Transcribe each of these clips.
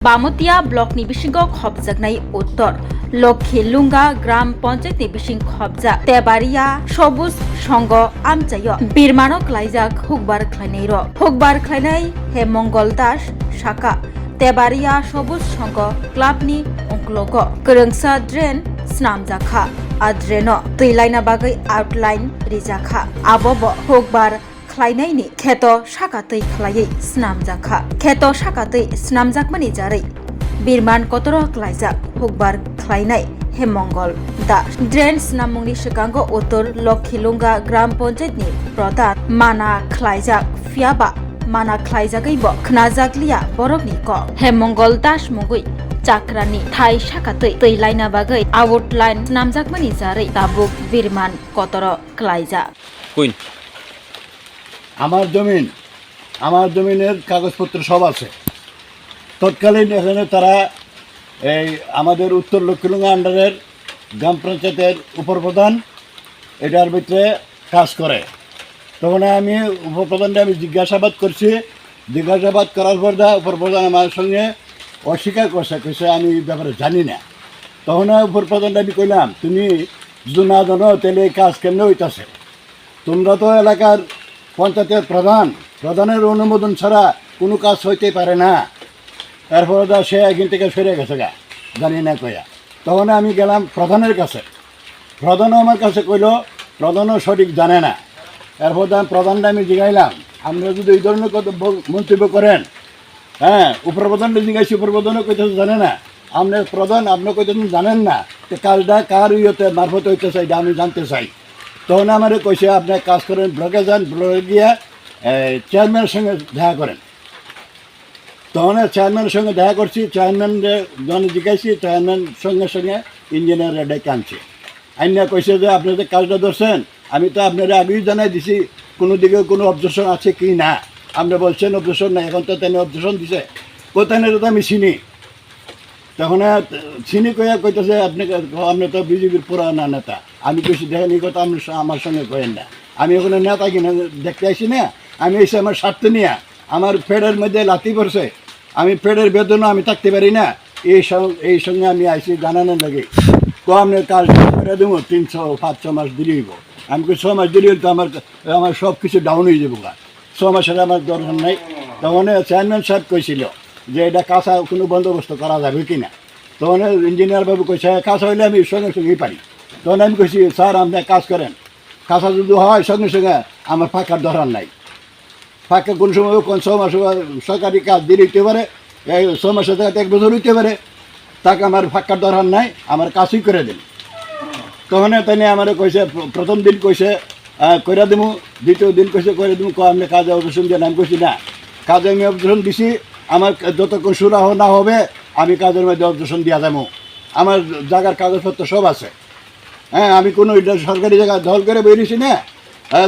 बामोतिया ब्लकनि बिसिङाव खबजानाय उत्तर लक्षिलुंगा ग्राम पन्चायतनि बिसिं खबजा तेबारिया सबुज संग आमचायो बिरमानक लाइजाक हुकबार ख्लायनाय हुकबार ख्लायनाय हेमंगल दास साका तेबारिया सबुज संग क्लाबनि अंक्लग गोरोंसा ड्रेन स्नामजाखा आड्रेनो दैलायना बागै आउटलाइन रिजाखा आबब हुकबार ख्लायनायनि खेत साकातै ख्लायै स्नामजाखा खेत साकातै स्नामजाकमानि जारै बिरमान कतर ख्लायजाक हुकबार ख्लायनाय हेमंगल दास ड्रेन स्नाममुंनि सिगांगो उत्तर लक्षिलुंगा ग्राम पन्चायतनि प्रधान माना ख्लायजाक फियाबा माना ख्लायजागैबो खोनाजागलिया बरफनि क हेमंगल दास मुगै चाक्रानि थाइ साकातै दैलायना बागै आउटलाइन स्नामजाकमानि जारै दाबुक बिरमान कतर ख्लायजा আমার জমিনের কাগজপত্র সব আছে। তৎকালীন এখানে তারা এই আমাদের উত্তর লক্ষিলুঙ্গা আন্ডারের গ্রাম পঞ্চায়েতের উপপ্রধান এটার ভিতরে কাজ করে। তখন আমি উপপ্রধানটা জিজ্ঞাসাবাদ করছি। জিজ্ঞাসাবাদ করার পর উপপ্রধান আমার সঙ্গে অস্বীকার করছে আমি এই ব্যাপারে জানি না। তখন উপপ্রধানটা আমি কইলাম, তুমি যদি না জানো তাহলে এই কাজ কেমনে হইতেছে? তোমরা তো এলাকার পঞ্চায়েতের প্রধানের অনুমোদন ছাড়া কোনো কাজ হইতে পারে না। তারপরে সে একদিন থেকে সরে গেছে জানি না কয়া। তখন আমি গেলাম প্রধানের কাছে। প্রধানও আমার কাছে কইল প্রধানও সঠিক জানে না। এরপর প্রধানটা আমি জিগাইলাম, আপনারা যদি এই ধরনের মন্তব্য করেন, উপপ্রধানটা জিজ্ঞাসি, উপপ্রধানও কইতেছে জানে না। আপনার প্রধান আপনি কইতেছেন জানেন না, তো কাজটা কার ইয়েতে মারফত হইতে চাই আমি জানতে চাই। তখন আমার কইছে আপনি কাজ করেন ব্লকে যান, ব্লকে গিয়ে চেয়ারম্যানের সঙ্গে দেখা করেন। তখন চেয়ারম্যানের সঙ্গে দেখা করছি। চেয়ারম্যান যখন জিজ্ঞাসি, চেয়ারম্যান সঙ্গে ইঞ্জিনিয়ার ডেকে আনছে। আইনা কইছে যে আপনি যে কাজটা ধরছেন আমি তো আপনারা আগেই জানাই দিছি কোনো দিকে কোনো অবজেকশন আছে কি না। আপনি বলছেন অবজেকশন না, এখন তো তেনে অবজেকশন দিছে কোথায় তো আমি চিনি। তখন চিনি কইতেছে আপনি তো বিজেপির পুরানা নেতা। আমি কইছি দেখেন এই কথা আপনি আমার সঙ্গে কয়েন না, আমি ওখানে নেতা কিনা দেখতে আসি না, আমি এসে আমার স্বার্থ নিয়ে আমার পেটের মধ্যে লাথি পড়ছে, আমি পেটের বেদনা আমি থাকতে পারি না, এই সঙ্গে আমি আইসি জানানোর লাগে। তো আপনি কাজ করে দেবো 300-500 মাস দিলেইব। আমি 6 মাস দিলেই তো আমার সব কিছু ডাউন হয়ে যাবো। 6 মাসের আমার দরকার নাই। তখন চেয়ারম্যান সাহেব কইছিল যে এটা কাঁচা কোনো বন্দোবস্ত করা যাবে কি না। তখন ইঞ্জিনিয়ার বাবু কইছে কাঁচা হইলে আমি সঙ্গেই পারি। তখন আমি কইছি স্যার আপনি কাজ করেন, কাঁচা যদি হয় সঙ্গে আমার ফাঁকার দরকার নাই। ফাঁকা কোন সময় 6 মাস সরকারি কাজ দিয়ে দিতে পারে, 6 মাসের জায়গাতে 1 বছর হইতে পারে, তাকে আমার ফাঁকার দরকার নাই, আমার কাজই করে দিন। তখন তাই আমার কইছে প্রথম দিন কইছে করে দেবো, দ্বিতীয় দিন কইছে করে দেবো, আপনি কাজে অবজেকশন দিয়ে আমি কইছি না, কাজে আমি অবজেকশন দিছি, আমার যতক্ষণ সুরাহ না হবে আমি কাজের মধ্যে অবজেকশন দিয়া যাবো। আমার জায়গার কাগজপত্র সব আছে। আমি কোনো সরকারি জায়গা দল করে বেরিয়েছি না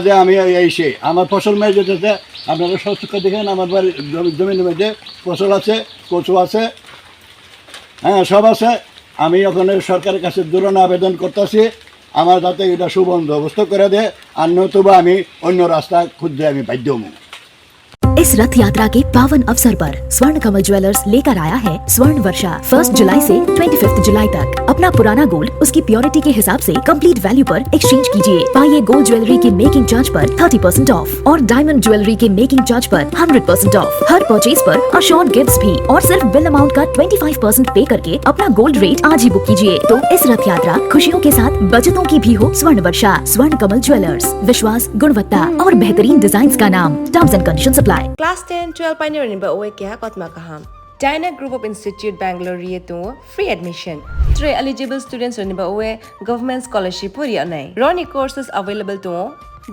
যে আমি সে আমার ফসল মেয়ে যেতেছে। আপনারা সচক্ষ দেখেন আমার বাড়ির জমির মধ্যে ফসল আছে, কচু আছে, সব আছে। আমি ওখানে সরকারের কাছে দূরণ আবেদন করতেছি আমার যাতে এটা সুবন্দোবস্ত করে দেয়, আর নতুবা আমি অন্য রাস্তা খুঁজতে আমি বাধ্য হবো। इस रथ यात्रा के पावन अवसर पर स्वर्ण कमल ज्वेलर्स लेकर आया है स्वर्ण वर्षा 1 जुलाई से 25 जुलाई तक। अपना पुराना गोल्ड उसकी प्योरिटी के हिसाब से कंप्लीट वैल्यू पर एक्सचेंज कीजिए। पाइए गोल्ड ज्वेलरी के मेकिंग चार्ज पर 30% ऑफ और डायमंड ज्वेलरी के मेकिंग चार्ज पर 100% ऑफ। हर परचेज पर अशोर्ड गिफ्ट्स भी और सिर्फ बिल अमाउंट का 25% पे करके अपना गोल्ड रेट आज ही बुक कीजिए। तो इस रथ यात्रा खुशियों के साथ बचतों की भी हो। स्वर्ण वर्षा स्वर्ण कमल ज्वेलर्स, विश्वास, गुणवत्ता और बेहतरीन डिजाइन का नाम। Terms and conditions apply. Class 10-12 pioneer ni ba uwe kya kotma kaham. Dyna Group of Institute Bangalore yetu free admission. 3 eligible students ni ba uwe government scholarship puri anai. Roni courses available to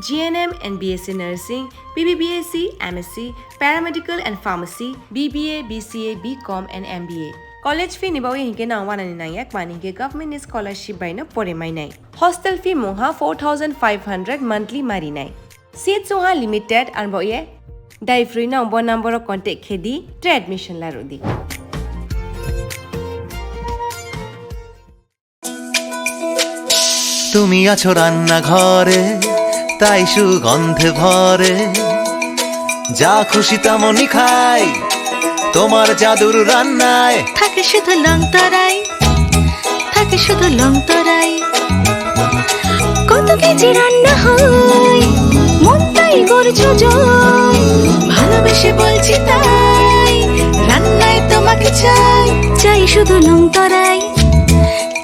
GNM and BSc Nursing, BBBSc, MSc, Paramedical and Pharmacy, BBA, BCA, BCom and MBA. College fee ni ba uwe hinke na wana ni nai yak mani ke government scholarship by na pore mai nai. Hostel fee moha 4500 monthly mari nai. Seats soha limited and ba uwe ডাই free number contact খেদি ট্রে admission লারুদি। তুমি আছো রান্না ঘরে তাই সুগন্ধে ভরে, যা খুশি তেমনই খাই তোমার জাদুর রান্নায় থাকে শুধু লং তরাই, থাকে শুধু লং তরাই। কত কেজি রান্না হয়, মন তাই করছো জয়। ভালোবেসে বলছি তাই, রান্নায় তোমাকে চাই, চাই শুধু লং তরাই,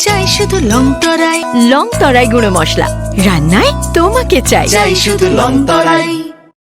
চাই শুধু লং তরাই। লং তরাই গুঁড়ো মশলা, রান্নায় তোমাকে চাই, চাই শুধু লং তরাই।